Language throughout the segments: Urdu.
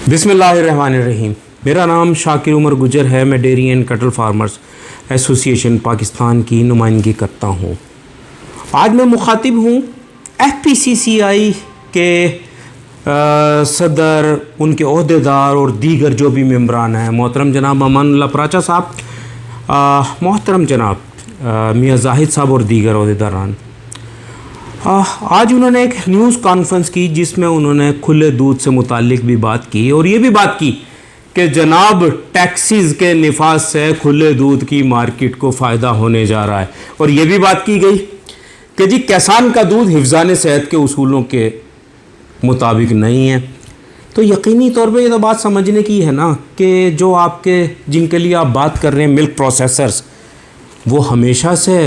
بسم اللہ الرحمن الرحیم. میرا نام شاکر عمر گجر ہے. میں ڈیری اینڈ کٹل فارمرز ایسوسی ایشن پاکستان کی نمائندگی کرتا ہوں. آج میں مخاطب ہوں ایف پی سی سی آئی کے صدر، ان کے عہدیدار اور دیگر جو بھی ممبران ہیں، محترم جناب امان اللہ پراچا صاحب، محترم جناب میاں زاہد صاحب اور دیگر عہدیداران. آج انہوں نے ایک نیوز کانفرنس کی جس میں انہوں نے کھلے دودھ سے متعلق بھی بات کی اور یہ بھی بات کی کہ جناب ٹیکسیز کے نفاذ سے کھلے دودھ کی مارکیٹ کو فائدہ ہونے جا رہا ہے، اور یہ بھی بات کی گئی کہ جی کسان کا دودھ حفظان صحت کے اصولوں کے مطابق نہیں ہے. تو یقینی طور پہ یہ تو بات سمجھنے کی ہے نا کہ جو آپ کے جن کے لیے آپ بات کر رہے ہیں ملک پروسیسرز، وہ ہمیشہ سے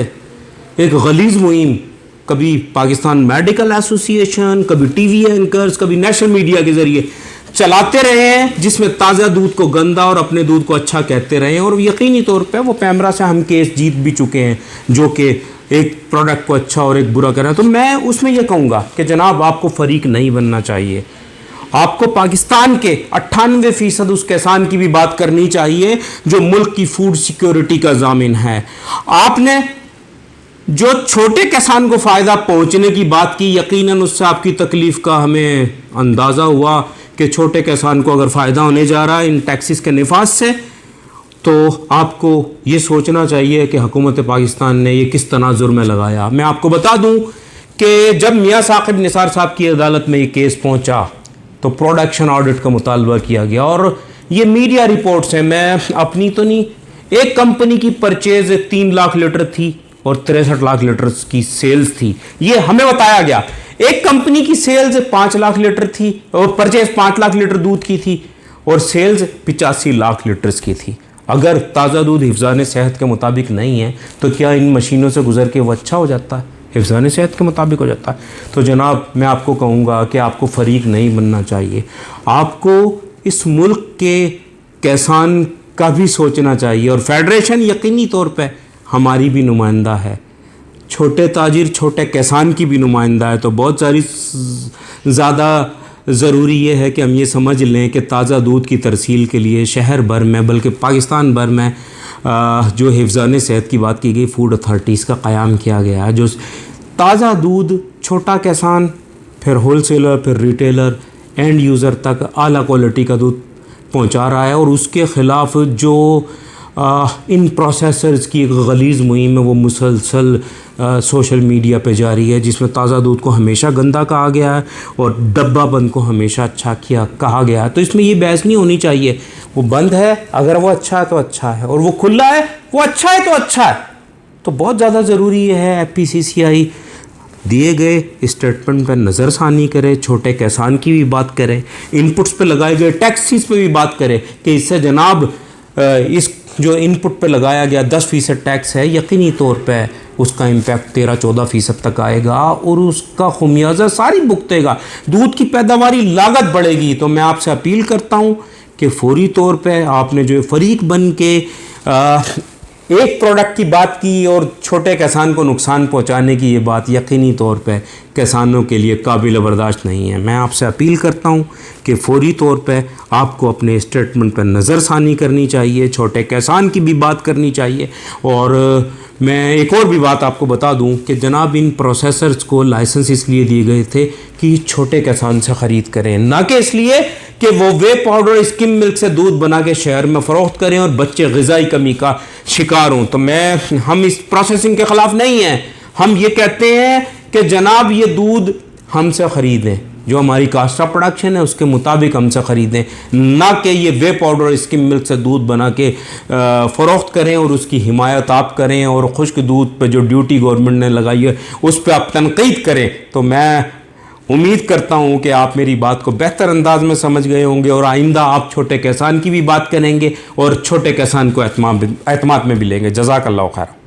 ایک غلیظ مہم، کبھی پاکستان میڈیکل ایسوسی ایشن، کبھی ٹی وی اینکرز، کبھی نیشنل میڈیا کے ذریعے چلاتے رہے ہیں، جس میں تازہ دودھ کو گندا اور اپنے دودھ کو اچھا کہتے رہے ہیں. اور یقینی طور پہ وہ پیمرا سے ہم کیس جیت بھی چکے ہیں جو کہ ایک پروڈکٹ کو اچھا اور ایک برا کر رہا ہے. تو میں اس میں یہ کہوں گا کہ جناب آپ کو فریق نہیں بننا چاہیے. آپ کو پاکستان کے 98% اس کسان کی بھی بات کرنی چاہیے جو ملک کی فوڈ سیکیورٹی کا ضامن ہے. آپ نے جو چھوٹے کسان کو فائدہ پہنچنے کی بات کی، یقیناً اس سے آپ کی تکلیف کا ہمیں اندازہ ہوا کہ چھوٹے کسان کو اگر فائدہ ہونے جا رہا ہے ان ٹیکسز کے نفاذ سے، تو آپ کو یہ سوچنا چاہیے کہ حکومت پاکستان نے یہ کس تناظر میں لگایا. میں آپ کو بتا دوں کہ جب میاں ثاقب نثار صاحب کی عدالت میں یہ کیس پہنچا تو پروڈکشن آڈٹ کا مطالبہ کیا گیا، اور یہ میڈیا رپورٹس ہیں، میں اپنی تو نہیں. ایک کمپنی کی پرچیز 3 لاکھ لیٹر تھی اور 63 لاکھ لیٹر کی سیلز تھی، یہ ہمیں بتایا گیا. ایک کمپنی کی سیلز 5 لاکھ لیٹر تھی اور پرچیز 5 لاکھ لیٹر دودھ کی تھی اور سیلز 85 لاکھ لیٹرز کی تھی. اگر تازہ دودھ حفظان صحت کے مطابق نہیں ہے تو کیا ان مشینوں سے گزر کے وہ اچھا ہو جاتا ہے؟ حفظان صحت کے مطابق ہو جاتا ہے. تو جناب میں آپ کو کہوں گا کہ آپ کو فریق نہیں بننا چاہیے. آپ کو اس ملک کے کسان کا بھی سوچنا چاہیے، اور فیڈریشن یقینی طور پہ ہماری بھی نمائندہ ہے، چھوٹے تاجر چھوٹے کسان کی بھی نمائندہ ہے. تو بہت ساری زیادہ ضروری یہ ہے کہ ہم یہ سمجھ لیں کہ تازہ دودھ کی ترسیل کے لیے شہر بھر میں بلکہ پاکستان بھر میں جو حفظان صحت کی بات کی گئی، فوڈ اتھارٹیز کا قیام کیا گیا ہے جو تازہ دودھ چھوٹا کسان، پھر ہول سیلر، پھر ریٹیلر، اینڈ یوزر تک اعلیٰ کوالٹی کا دودھ پہنچا رہا ہے. اور اس کے خلاف جو ان پروسیسرز کی ایک غلیظ مہم ہے وہ مسلسل سوشل میڈیا پہ جاری ہے، جس میں تازہ دودھ کو ہمیشہ گندا کہا گیا ہے اور ڈبہ بند کو ہمیشہ اچھا کہا گیا ہے. تو اس میں یہ بحث نہیں ہونی چاہیے. وہ بند ہے، اگر وہ اچھا ہے تو اچھا ہے، اور وہ کھلا ہے وہ اچھا ہے تو اچھا ہے. تو بہت زیادہ ضروری یہ ہے ایف پی سی سی آئی دیے گئے اسٹیٹمنٹ پہ نظر ثانی کرے، چھوٹے کسان کی بھی بات کرے، ان پٹس پہ لگائے گئے ٹیکسیز پہ بھی بات کرے کہ اس سے جناب اس جو ان پٹ پہ لگایا گیا 10% ٹیکس ہے، یقینی طور پہ اس کا امپیکٹ 13-14% تک آئے گا اور اس کا خمیازہ ساری بھگتے گا. دودھ کی پیداواری لاگت بڑھے گی. تو میں آپ سے اپیل کرتا ہوں کہ فوری طور پہ آپ نے جو فریق بن کے ایک پروڈکٹ کی بات کی اور چھوٹے کسان کو نقصان پہنچانے کی یہ بات یقینی طور پہ کسانوں کے لیے قابل برداشت نہیں ہے. میں آپ سے اپیل کرتا ہوں کہ فوری طور پہ آپ کو اپنے اسٹیٹمنٹ پہ نظر ثانی کرنی چاہیے، چھوٹے کسان کی بھی بات کرنی چاہیے. اور میں ایک اور بھی بات آپ کو بتا دوں کہ جناب ان پروسیسرز کو لائسنس اس لیے دیے گئے تھے کہ چھوٹے کسان سے خرید کریں، نہ کہ اس لیے کہ وہ وے پاؤڈر اسکم ملک سے دودھ بنا کے شہر میں فروخت کریں اور بچے غذائی کمی کا شکار ہوں. تو ہم اس پروسیسنگ کے خلاف نہیں ہیں. ہم یہ کہتے ہیں کہ جناب یہ دودھ ہم سے خریدیں، جو ہماری کاسٹ آف پروڈکشن ہے اس کے مطابق ہم سے خریدیں، نہ کہ یہ وے پاؤڈر اسکم ملک سے دودھ بنا کے فروخت کریں اور اس کی حمایت آپ کریں، اور خشک دودھ پہ جو ڈیوٹی گورنمنٹ نے لگائی ہے اس پہ آپ تنقید کریں. تو میں امید کرتا ہوں کہ آپ میری بات کو بہتر انداز میں سمجھ گئے ہوں گے اور آئندہ آپ چھوٹے کسان کی بھی بات کریں گے اور چھوٹے کسان کو اعتماد میں بھی لیں گے. جزاک اللہ خیر.